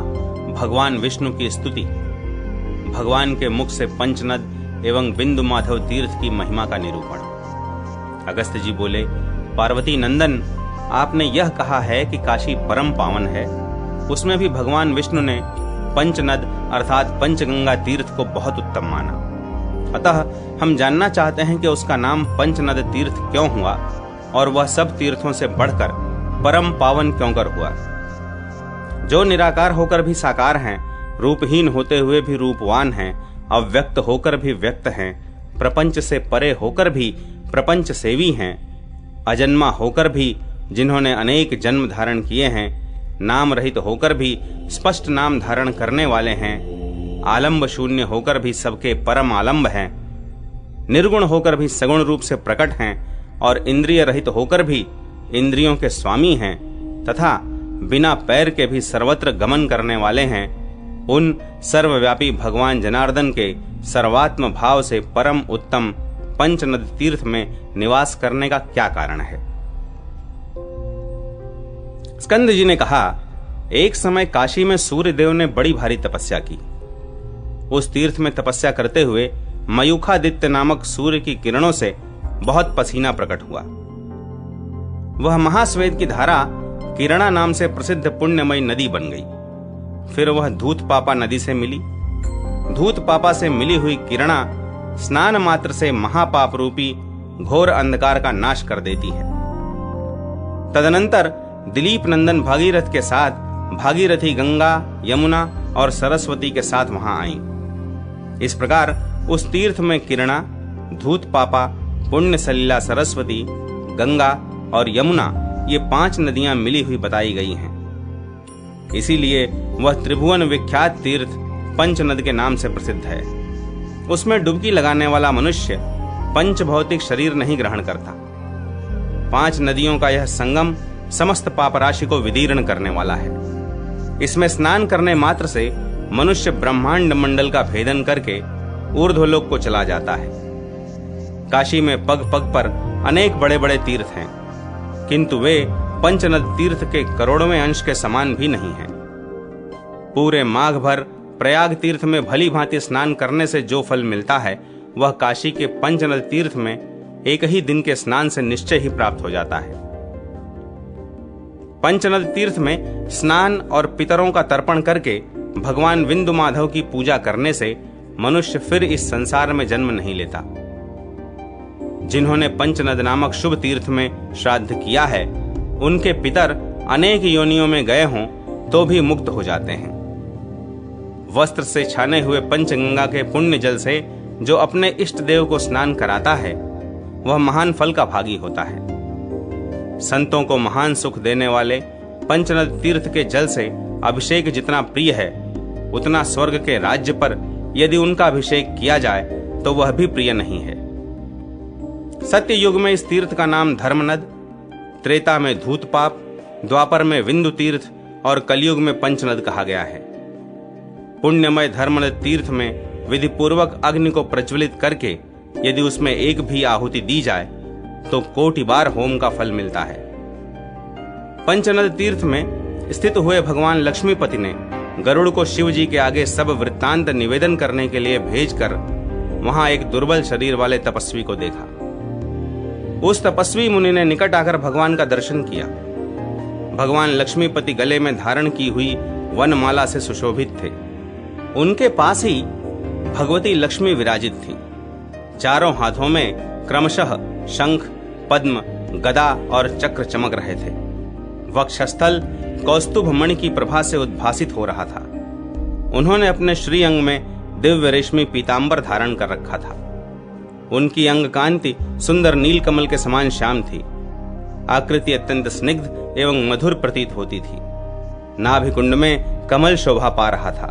भगवान विष्णु की स्तुति, भगवान के मुख से पंचनद एवं बिंदु माधव तीर्थ की महिमा का निरूपण। अगस्त्य जी बोले, पार्वती नंदन, आपने यह कहा है कि काशी परम पावन है, उसमें भी भगवान विष्णु ने पंचनद अर्थात पंचगंगा तीर्थ को बहुत उत्तम माना। अतः हम जानना चाहते हैं कि उसका नाम पंचनद तीर्थ क्यों हुआ और वह सब तीर्थों से बढ़कर परम पावन क्यों कर हुआ। जो निराकार होकर भी साकार हैं, रूपहीन होते हुए भी रूपवान हैं, अव्यक्त होकर भी व्यक्त हैं, प्रपंच से परे होकर भी प्रपंच सेवी हैं, अजन्मा होकर भी जिन्होंने अनेक जन्म धारण किए हैं, नाम रहित होकर भी स्पष्ट नाम धारण करने वाले हैं, आलंब शून्य होकर भी सबके परम आलंब हैं, निर्गुण होकर भी सगुण रूप से प्रकट हैं और इंद्रिय रहित होकर भी इंद्रियों के स्वामी हैं तथा बिना पैर के भी सर्वत्र गमन करने वाले हैं, उन सर्वव्यापी भगवान जनार्दन के सर्वात्म भाव से परम उत्तम पंचनद तीर्थ में निवास करने का क्या कारण है। स्कंद जी ने कहा, एक समय काशी में सूर्य देव ने बड़ी भारी तपस्या की। उस तीर्थ में तपस्या करते हुए मयूखादित्य नामक सूर्य की किरणों से बहुत पसीना प्रकट हुआ। वह महाश्वेत की धारा किरणा नाम से प्रसिद्ध पुण्यमयी नदी बन गई। फिर वह धूतपापा नदी से मिली। धूतपापा से मिली हुई किरणा स्नान मात्र से महापाप रूपी घोर अंधकार का नाश कर देती है। तदनंतर दिलीप नंदन भागीरथ के साथ भागीरथी गंगा, यमुना और सरस्वती के साथ वहां आईं। इस प्रकार उस तीर्थ में किरणा, धूतपापा, पुण्य सलिला सरस्वती, गंगा और यमुना ये 5 नदियां मिली हुई बताई गई हैं। इसीलिए वह त्रिभुवन विख्यात तीर्थ पंचनद के नाम से प्रसिद्ध है। उसमें डुबकी लगाने वाला मनुष्य पंच भौतिक शरीर नहीं ग्रहण करता। 5 नदियों का यह संगम समस्त पाप राशि को विदीर्ण करने वाला है। इसमें स्नान करने मात्र से मनुष्य ब्रह्मांड मंडल का भेदन करके ऊर्ध्वलोक को चला जाता है। काशी में पग पग पर अनेक बड़े बड़े तीर्थ हैं, किंतु वे पंचनद तीर्थ के करोड़वें अंश के समान भी नहीं हैं। पूरे माघ भर प्रयाग तीर्थ में भली भांति स्नान करने से जो फल मिलता है, वह काशी के पंचनद तीर्थ में एक ही दिन के स्नान से निश्चय ही प्राप्त हो जाता है। पंचनद तीर्थ में स्नान और पितरों का तर्पण करके भगवान विंदु माधव की पूजा करने से मनुष्य फिर इस संसार में जन्म नहीं लेता। जिन्होंने पंचनद नामक शुभ तीर्थ में श्राद्ध किया है, उनके पितर अनेक योनियों में गए हों तो भी मुक्त हो जाते हैं। वस्त्र से छाने हुए पंचगंगा के पुण्य जल से जो अपने इष्ट देव को स्नान कराता है, वह महान फल का भागी होता है। संतों को महान सुख देने वाले पंचनद तीर्थ के जल से अभिषेक जितना प्रिय है, उतना स्वर्ग के राज्य पर यदि उनका अभिषेक किया जाए तो वह भी प्रिय नहीं है। सत्य युग में इस तीर्थ का नाम धर्मनद, त्रेता में धूतपाप, द्वापर में विंदु तीर्थ और कलयुग में पंचनद कहा गया है। पुण्यमय धर्मनद तीर्थ में विधि पूर्वक अग्नि को प्रज्वलित करके यदि उसमें एक भी आहुति दी जाए तो कोटि बार होम का फल मिलता है। पंचनद तीर्थ में स्थित हुए भगवान लक्ष्मीपति ने गरुड़ को शिव जी के आगे सब वृत्तांत निवेदन करने के लिए भेजकर वहां एक दुर्बल शरीर वाले तपस्वी को देखा। उस तपस्वी मुनि ने निकट आकर भगवान का दर्शन किया। भगवान लक्ष्मीपति गले में धारण की हुई वनमाला से सुशोभित थे। उनके पास ही भगवती लक्ष्मी विराजित थी। चारों हाथों में क्रमशः शंख, पद्म, गदा और चक्र चमक रहे थे। वक्षस्थल कौस्तुभ मणि की प्रभा से उद्भासित हो रहा था। उन्होंने अपने श्री अंग में दिव्य रेशमी पीतांबर धारण कर रखा था। उनकी अंग कांति सुंदर नील कमल के समान श्याम थी। आकृति अत्यंत स्निग्ध एवं मधुर प्रतीत होती थी। नाभि कुंड में कमल शोभा पा रहा था।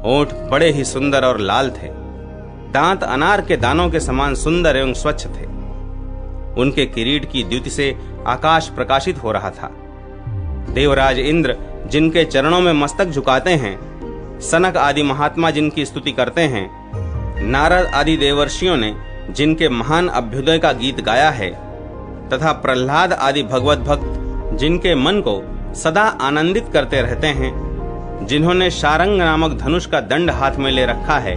ओंठ बड़े ही सुंदर और लाल थे। दांत अनार के दानों के समान सुंदर एवं स्वच्छ थे। उनके किरीट की द्युति से आकाश प्रकाशित हो रहा था। देवराज इंद्र जिनके चरणों में मस्तक झुकाते हैं, सनक आदि महात्मा जिनकी स्तुति करते हैं, नारद आदि देवर्षियों ने जिनके महान अभ्युदय का गीत गाया है, तथा प्रहलाद आदि भगवत भक्त जिनके मन को सदा आनंदित करते रहते हैं, जिन्होंने शारंग नामक धनुष का दंड हाथ में ले रखा है,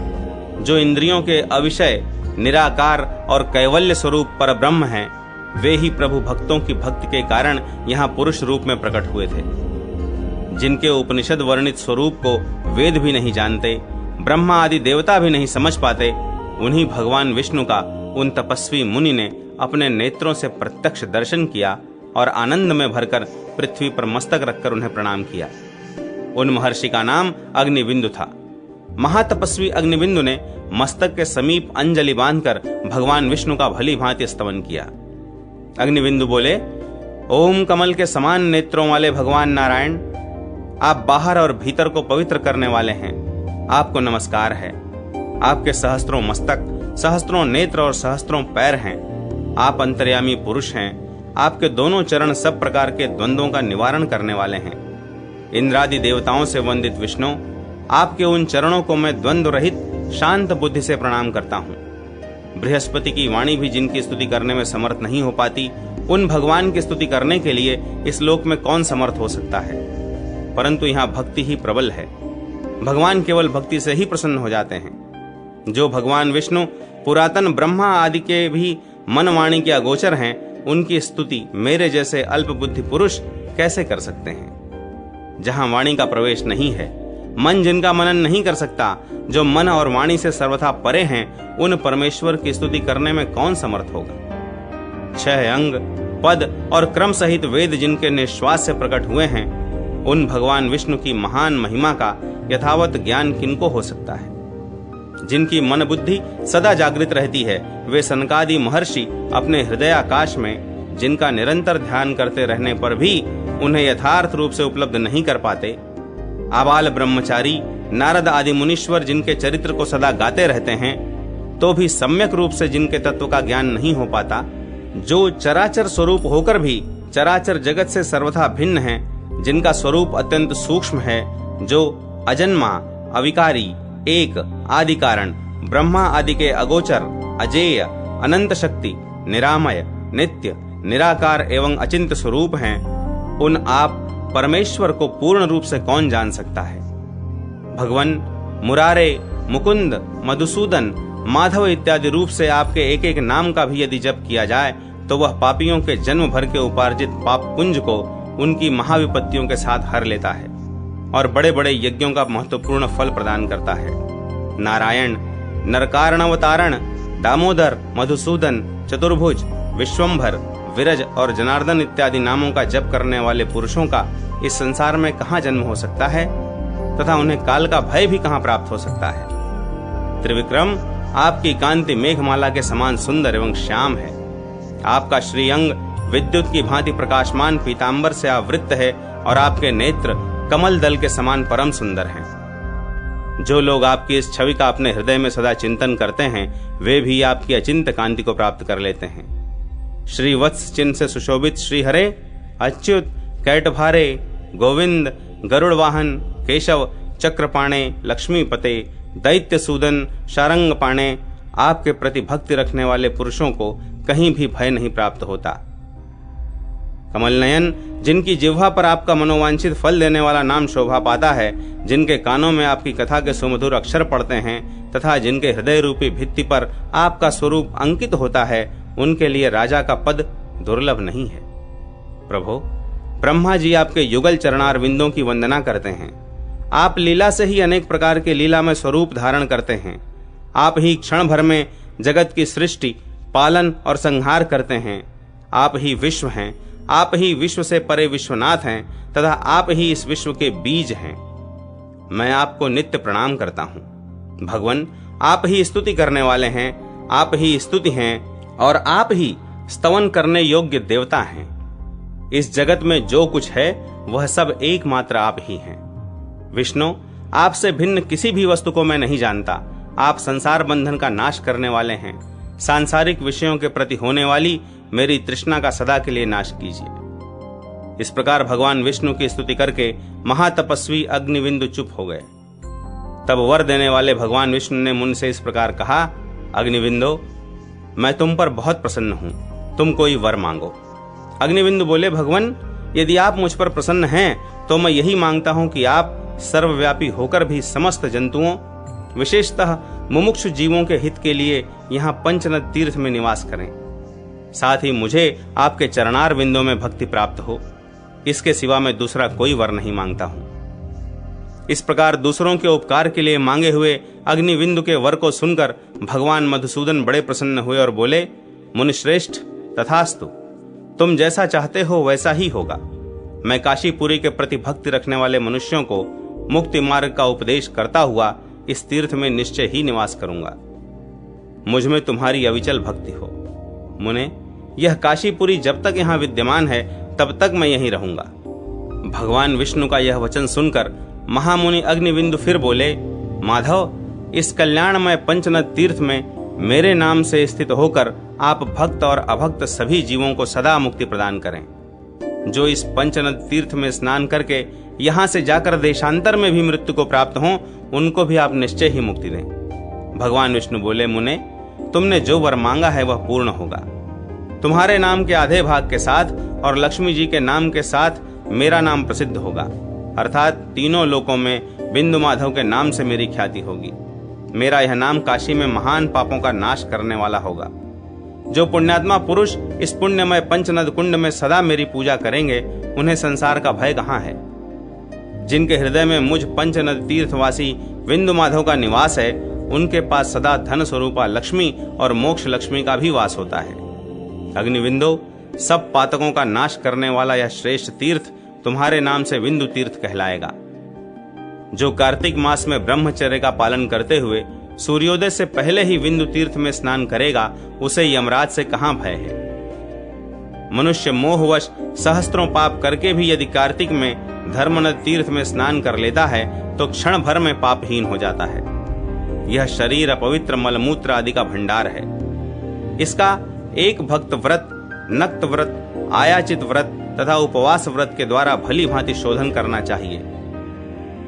जो इंद्रियों के अविषय निराकार और कैवल्य स्वरूप परब्रह्म हैं, वे ही प्रभु भक्तों की भक्ति के कारण यहाँ पुरुष रूप में प्रकट हुए थे। जिनके उपनिषद वर्णित स्वरूप को वेद भी नहीं जानते, ब्रह्मा आदि देवता भी नहीं समझ पाते, उन्हीं भगवान विष्णु का उन तपस्वी मुनि ने अपने नेत्रों से प्रत्यक्ष दर्शन किया और आनंद में भरकर पृथ्वी पर मस्तक रखकर उन्हें प्रणाम किया। उन महर्षि का नाम अग्निबिंदु था। महातपस्वी अग्निबिंदु ने मस्तक के समीप अंजलि बांधकर भगवान विष्णु का भली भांति स्तवन किया। अग्निबिंदु बोले, ओम कमल के समान नेत्रों वाले भगवान नारायण, आप बाहर और भीतर को पवित्र करने वाले हैं। आपको नमस्कार है। आपके सहस्त्रों मस्तक, सहस्त्रों नेत्र और सहस्त्रों पैर हैं। आप अंतर्यामी पुरुष हैं। आपके दोनों चरण सब प्रकार के द्वंद्वों का निवारण करने वाले हैं। इंद्रादि देवताओं से वंदित विष्णु, आपके उन चरणों को मैं द्वंद्व रहित शांत बुद्धि से प्रणाम करता हूँ। बृहस्पति की वाणी भी जिनकी स्तुति करने में समर्थ नहीं हो पाती, उन भगवान की स्तुति करने के लिए इस लोक में कौन समर्थ हो सकता है। परंतु यहाँ भक्ति ही प्रबल है। भगवान केवल भक्ति से ही प्रसन्न हो जाते हैं। जो भगवान विष्णु पुरातन ब्रह्मा आदि के भी मन वाणी के अगोचर हैं, उनकी स्तुति मेरे जैसे अल्प बुद्धि पुरुष कैसे कर सकते हैं। जहां वाणी का प्रवेश नहीं है, मन जिनका मनन नहीं कर सकता, जो मन और वाणी से सर्वथा परे हैं, उन परमेश्वर की स्तुति करने में कौन समर्थ होगा। 6 अंग, पद और क्रम सहित वेद जिनके निश्वास से प्रकट हुए हैं, उन भगवान विष्णु की महान महिमा का यथावत ज्ञान किनको हो सकता है। जिनकी मन बुद्धि सदा जागृत रहती है, वे सनकादि महर्षि अपने हृदय आकाश में जिनका निरंतर ध्यान करते रहने पर भी उन्हें यथार्थ रूप से उपलब्ध नहीं कर पाते। आबाल ब्रह्मचारी नारद आदि मुनीश्वर जिनके चरित्र को सदा गाते रहते हैं, तो भी सम्यक रूप से जिनके तत्व का ज्ञान नहीं हो पाता, जो चराचर स्वरूप होकर भी चराचर जगत से सर्वथा भिन्न है, जिनका स्वरूप अत्यंत सूक्ष्म है, जो अजन्मा, अविकारी, एक, आदि कारण, ब्रह्मा आदि के अगोचर, अजेय, अनंत शक्ति, निरामय, नित्य, निराकार एवं अचिंत्य स्वरूप हैं, उन आप परमेश्वर को पूर्ण रूप से कौन जान सकता है। भगवान, मुरारे, मुकुंद, मधुसूदन, माधव इत्यादि रूप से आपके एक एक नाम का भी यदि जप किया जाए, तो वह पापियों के जन्म भर के उपार्जित पाप पुंज को उनकी महाविपत्तियों के साथ हर लेता है और बड़े बड़े यज्ञों का महत्वपूर्ण फल प्रदान करता है। नारायण, नरकारणवतारण, दामोदर, मधुसूदन, चतुर्भुज, विश्वंभर, विरज और जनार्दन इत्यादि नामों का जप करने वाले पुरुषों का इस संसार में कहाँ जन्म हो सकता है तथा उन्हें काल का भय भी कहाँ प्राप्त हो सकता है। त्रिविक्रम, आपकी कांति मेघमाला के समान सुंदर एवं श्याम है। आपका श्रीअंग विद्युत की भांति प्रकाशमान पीतांबर से आवृत्त है और आपके नेत्र कमल दल के समान परम सुंदर हैं। जो लोग आपकी इस छवि का अपने हृदय में सदा चिंतन करते हैं, वे भी आपकी अचिंत्य कांति को प्राप्त कर लेते हैं। श्री वत्स चिन्ह से सुशोभित श्री हरे, अच्युत, कैटभारे, गोविंद, गरुड़ वाहन, केशव, चक्रपाणे, लक्ष्मीपते, दैत्य सूदन, शारंग पाणे, आपके प्रति भक्ति रखने वाले पुरुषों को कहीं भी भय नहीं प्राप्त होता। कमल नयन, जिनकी जिह्वा पर आपका मनोवांछित फल देने वाला नाम शोभा पाता है, जिनके कानों में आपकी कथा के सुमधुर अक्षर पड़ते हैं तथा जिनके हृदय रूपी भित्ति पर आपका स्वरूप अंकित होता है, उनके लिए राजा का पद दुर्लभ नहीं है। प्रभो, ब्रह्मा जी आपके युगल चरणार विंदों की वंदना करते हैं। आप लीला से ही अनेक प्रकार के लीला में स्वरूप धारण करते हैं। आप ही क्षण भर में जगत की सृष्टि, पालन और संहार करते हैं। आप ही विश्व हैं। आप ही विश्व से परे विश्वनाथ हैं तथा आप ही इस विश्व के बीज हैं। मैं आपको नित्य प्रणाम करता हूँ। भगवान, आप ही स्तुति करने वाले हैं, आप ही स्तुति हैं और आप ही स्तवन करने योग्य देवता हैं। इस जगत में जो कुछ है वह सब एकमात्र आप ही हैं। विष्णु, आपसे भिन्न किसी भी वस्तु को मैं नहीं जानता। आप संसार बंधन का नाश करने वाले हैं। सांसारिक विषयों के प्रति होने वाली मेरी तृष्णा का सदा के लिए नाश कीजिए। इस प्रकार भगवान विष्णु की स्तुति करके महातपस्वी अग्निविंदु चुप हो गए। तब वर देने वाले भगवान विष्णु ने मुनि से इस प्रकार कहा, अग्निविंदो, मैं तुम पर बहुत प्रसन्न हूं, तुम कोई वर मांगो। अग्निविंदु बोले, भगवान, यदि आप मुझ पर प्रसन्न हैं तो मैं यही मांगता हूं कि आप सर्वव्यापी होकर भी समस्त जंतुओं, विशेषतः मुमुक्षु जीवों के हित के लिए यहाँ पंचनद तीर्थ में निवास करें। साथ ही मुझे आपके चरणार बिंदों में भक्ति प्राप्त हो। इसके सिवा मैं दूसरा कोई वर नहीं मांगता हूं। इस प्रकार दूसरों के उपकार के लिए मांगे हुए अग्निविंदु के वर को सुनकर भगवान मधुसूदन बड़े प्रसन्न हुए और बोले, मुनिश्रेष्ठ, तथास्तु, तुम जैसा चाहते हो वैसा ही होगा। मैं काशीपुरी के प्रति भक्ति रखने वाले मनुष्यों को मुक्ति मार्ग का उपदेश करता हुआ इस तीर्थ में निश्चय ही निवास करूंगा। मुझ में तुम्हारी अविचल भक्ति हो। मुने, यह काशीपुरी जब तक यहाँ विद्यमान है तब तक मैं यहीं रहूंगा। भगवान विष्णु का यह वचन सुनकर महामुनि अग्निविंदु फिर बोले, माधव, इस कल्याणमय पंचनद तीर्थ में मेरे नाम से स्थित होकर आप भक्त और अभक्त सभी जीवों को सदा मुक्ति प्रदान करें। जो इस पंचनद तीर्थ में स्नान करके यहाँ से जाकर देशांतर में भी मृत्यु को प्राप्त हों, उनको भी आप निश्चय ही मुक्ति दें। भगवान विष्णु बोले, मुने, तुमने जो वर मांगा है वह पूर्ण होगा। तुम्हारे नाम के आधे भाग के साथ और लक्ष्मी जी के नाम के साथ मेरा नाम प्रसिद्ध होगा, अर्थात तीनों लोकों में बिंदु माधव के नाम से मेरी ख्याति होगी। मेरा यह नाम काशी में महान पापों का नाश करने वाला होगा। जो पुण्यात्मा पुरुष इस पुण्यमय पंचनद कुंड में सदा मेरी पूजा करेंगे, उन्हें संसार का भय कहाँ है। जिनके हृदय में मुझ पंचनद तीर्थवासी बिंदु माधव का निवास है, उनके पास सदा धन स्वरूपा लक्ष्मी और मोक्ष लक्ष्मी का भी वास होता है। अग्निविंदो, सब पातकों का नाश करने वाला यह श्रेष्ठ तीर्थ तुम्हारे नाम से बिंदु तीर्थ कहलाएगा। जो कार्तिक मास में ब्रह्मचर्य का पालन करते हुए सूर्योदय से पहले ही बिंदु तीर्थ में स्नान करेगा, उसे यमराज से कहां भय है। मनुष्य मोहवश सहस्त्रों पाप करके भी यदि कार्तिक में धर्मनद तीर्थ में स्नान कर लेता है तो क्षण भर में पापहीन हो जाता है। यह शरीर अपवित्र मलमूत्र आदि का भंडार है। इसका एक भक्त व्रत, नक्त व्रत, आयाचित व्रत तथा उपवास व्रत के द्वारा भली भांति शोधन करना चाहिए।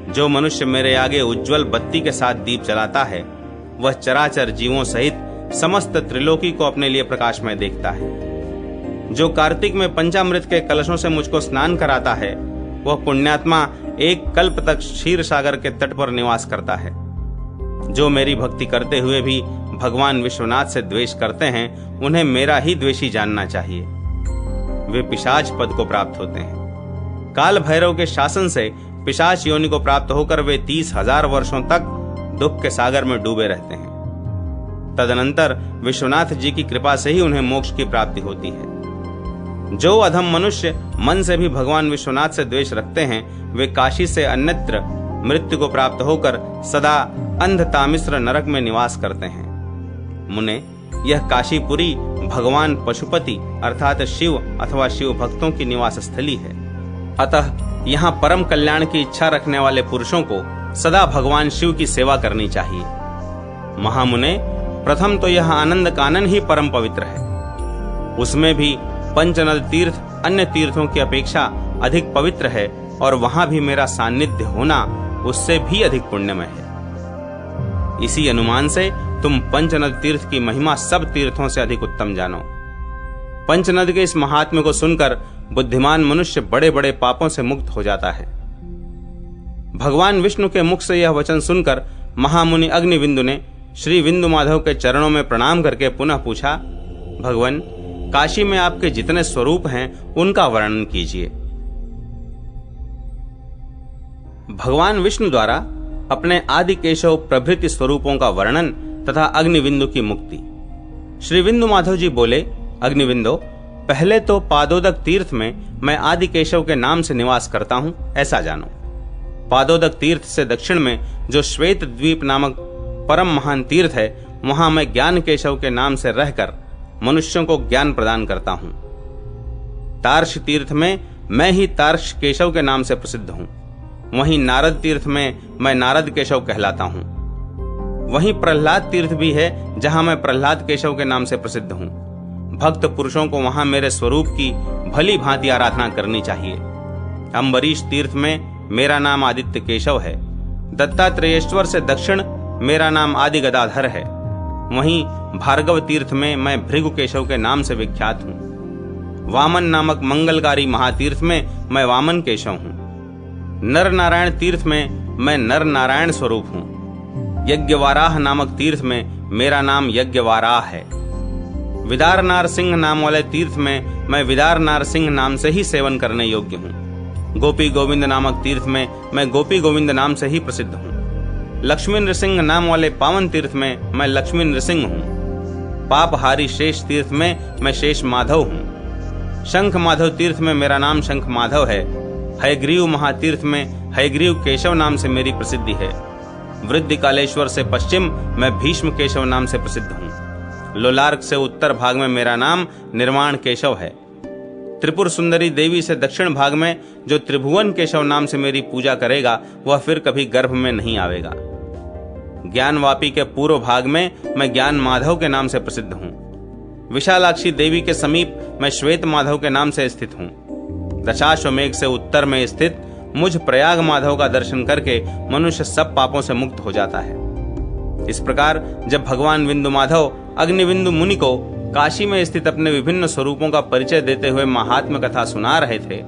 जो मनुष्य मेरे आगे उज्जवल बत्ती के साथ दीप जलाता है, वह चराचर जीवों सहित समस्त त्रिलोकी को अपने लिए प्रकाशमय देखता है। जो कार्तिक में पंचामृत के कलशों से मुझको स्नान कराता है, वह पुण्यात्मा एक कल्प तक क्षीर सागर के तट पर निवास करता है। जो मेरी भक्ति करते हुए भी भगवान विश्वनाथ से द्वेष करते हैं, उन्हें मेरा ही द्वेषी जानना चाहिए। वे पिशाच पद को प्राप्त होते हैं। काल भैरव के शासन से पिशाच योनि को प्राप्त होकर वे 30,000 वर्षों तक दुख के सागर में डूबे रहते हैं। तदनंतर विश्वनाथ जी की कृपा से ही उन्हें मोक्ष की प्राप्ति होती है। जो अधम मनुष्य मन से भी भगवान विश्वनाथ से द्वेष रखते हैं, वे काशी से अन्यत्र मृत्यु को प्राप्त होकर सदा अंधतामिश्र नरक में निवास करते हैं। मुने, यह काशीपुरी भगवान पशुपति अर्थात शिव अथवा शिव भक्तों की निवास स्थली है। अतः यहाँ परम कल्याण की इच्छा रखने वाले पुरुषों को सदा भगवान शिव की सेवा करनी चाहिए। महामुने, प्रथम तो यह आनंद कानन ही परम पवित्र है। उसमें भी पंचनद तीर्थ अन्य तीर्थों की अपेक्षा अधिक पवित्र है और वहां भी मेरा सान्निध्य होना उससे भी अधिक पुण्यमय है। इसी अनुमान से तुम पंचनद तीर्थ की महिमा सब तीर्थों से अधिक उत्तम जानो। पंचनद के इस महात्म्य को सुनकर बुद्धिमान मनुष्य बड़े बड़े पापों से मुक्त हो जाता है। भगवान विष्णु के मुख से यह वचन सुनकर महामुनि अग्निविंदु ने श्री बिंदु माधव के चरणों में प्रणाम करके पुनः पूछा, भगवान, काशी में आपके जितने स्वरूप हैं उनका वर्णन कीजिए। भगवान विष्णु द्वारा अपने आदि केशव प्रभृति स्वरूपों का वर्णन तथा अग्निविंदु की मुक्ति। श्री बिंदु माधव जी बोले, अग्निविंदो, पहले तो पादोदक तीर्थ में मैं आदि केशव के नाम से निवास करता हूं, ऐसा जानो। पादोदक तीर्थ से दक्षिण में जो श्वेत द्वीप नामक परम महान तीर्थ है, वहां मैं ज्ञान केशव के नाम से रहकर मनुष्यों को ज्ञान प्रदान करता हूं। तार्श तीर्थ में मैं ही तार्श केशव के नाम से प्रसिद्ध हूँ। वहीं नारद तीर्थ में मैं नारद केशव कहलाता हूँ। वहीं प्रहलाद तीर्थ भी है, जहां मैं प्रहलाद केशव के नाम से प्रसिद्ध हूँ। भक्त पुरुषों को वहां मेरे स्वरूप की भली भांति आराधना करनी चाहिए। अम्बरीश तीर्थ में मेरा नाम आदित्य केशव है। दत्तात्रेयेश्वर से दक्षिण मेरा नाम आदि गदाधर है। वहीं भार्गव तीर्थ में मैं भृगु केशव के नाम से विख्यात हूँ। वामन नामक मंगलकारी महातीर्थ में मैं वामन केशव हूँ। नर नारायण तीर्थ में मैं नर नारायण स्वरूप हूँ। यज्ञवाराह नामक तीर्थ में मेरा नाम यज्ञवाराह है। विदार नारसिंह नाम वाले तीर्थ में मैं विदार नारसिंह नाम से ही सेवन करने योग्य हूँ। गोपी गोविंद नामक तीर्थ में मैं गोपी गोविंद नाम से ही प्रसिद्ध हूँ। लक्ष्मी नृसिंह नाम वाले पावन तीर्थ में मैं लक्ष्मी नृसिंह हूँ। पापहारी शेष तीर्थ में मैं शेष माधव हूँ। शंख माधव तीर्थ में मेरा नाम शंख माधव है। हयग्रीव महातीर्थ में हयग्रीव केशव नाम से मेरी प्रसिद्धि है। वृद्धि कालेश्वर से पश्चिम मैं भीष्म केशव नाम से प्रसिद्ध हूँ। लोलार्क से उत्तर भाग में मेरा नाम निर्वाण केशव है। त्रिपुर सुंदरी देवी से दक्षिण भाग में जो त्रिभुवन केशव नाम से मेरी पूजा करेगा वह फिर कभी गर्भ में नहीं आवेगा। ज्ञानवापी के पूर्व भाग में मैं ज्ञान माधव के नाम से प्रसिद्ध हूँ। विशालाक्षी देवी के समीप मैं श्वेत माधव के नाम से स्थित हूँ। दशाश्वमेघ से उत्तर में स्थित मुझ प्रयाग माधव का दर्शन करके मनुष्य सब पापों से मुक्त हो जाता है। इस प्रकार जब भगवान विंदु माधव अग्निविंदु मुनि को काशी में स्थित अपने विभिन्न स्वरूपों का परिचय देते हुए महात्म्य कथा सुना रहे थे,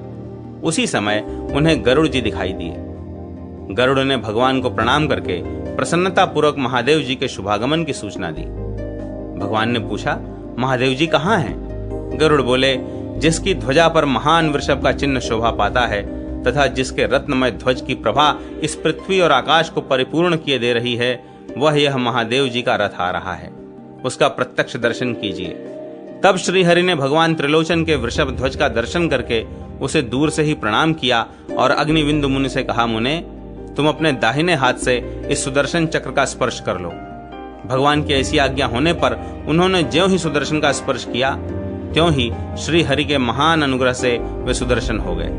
उसी समय उन्हें गरुड़ जी दिखाई दिए। गरुड़ ने भगवान को प्रणाम करके प्रसन्नता पूर्वक महादेव जी के शुभागमन की सूचना दी। भगवान ने पूछा, महादेव जी कहाँ हैं? गरुड़ बोले, जिसकी ध्वजा पर महान वृषभ का चिन्ह शोभा पाता है तथा जिसके रत्नमय ध्वज की प्रभा इस पृथ्वी और आकाश को परिपूर्ण किए दे रही है, वह यह महादेव जी का रथ आ रहा है। उसका प्रत्यक्ष दर्शन कीजिए। तब श्री हरि ने भगवान त्रिलोचन के वृषभ ध्वज का दर्शन करके उसे दूर से ही प्रणाम किया और अग्निविंदु मुनि से कहा, मुने, तुम अपने दाहिने हाथ से इस सुदर्शन चक्र का स्पर्श कर लो। भगवान की ऐसी आज्ञा होने पर उन्होंने ज्यों ही सुदर्शन का स्पर्श किया, त्यों ही श्री हरि के महान अनुग्रह से वे सुदर्शन हो गए।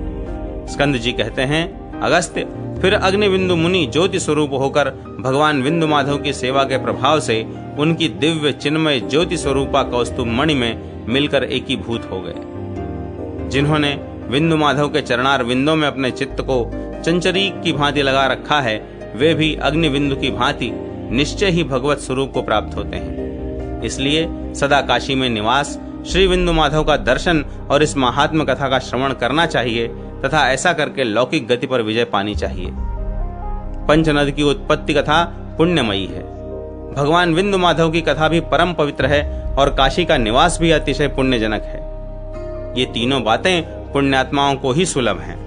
स्कंद जी कहते हैं, अगस्त्य फिर अग्निविंदु मुनि ज्योति स्वरूप होकर भगवान विंदु माधव की सेवा के प्रभाव से उनकी दिव्य चिन्मय ज्योति स्वरूपा कौस्तुभ मणि में मिलकर एकीभूत हो गए। जिन्होंने विंदु माधव के चरणार विंदों में अपने चित्त को चंचरीक की भांति लगा रखा है, वे भी अग्निविंदु की भांति निश्चय ही भगवत स्वरूप को प्राप्त होते हैं। इसलिए सदा काशी में निवास, श्री विंदु माधव का दर्शन और इस महात्म कथा का श्रवण करना चाहिए तथा ऐसा करके लौकिक गति पर विजय पानी चाहिए। पंचनद की उत्पत्ति कथा पुण्यमयी है। भगवान विंदु माधव की कथा भी परम पवित्र है और काशी का निवास भी अतिशय पुण्यजनक है। ये तीनों बातें पुण्यात्माओं को ही सुलभ हैं।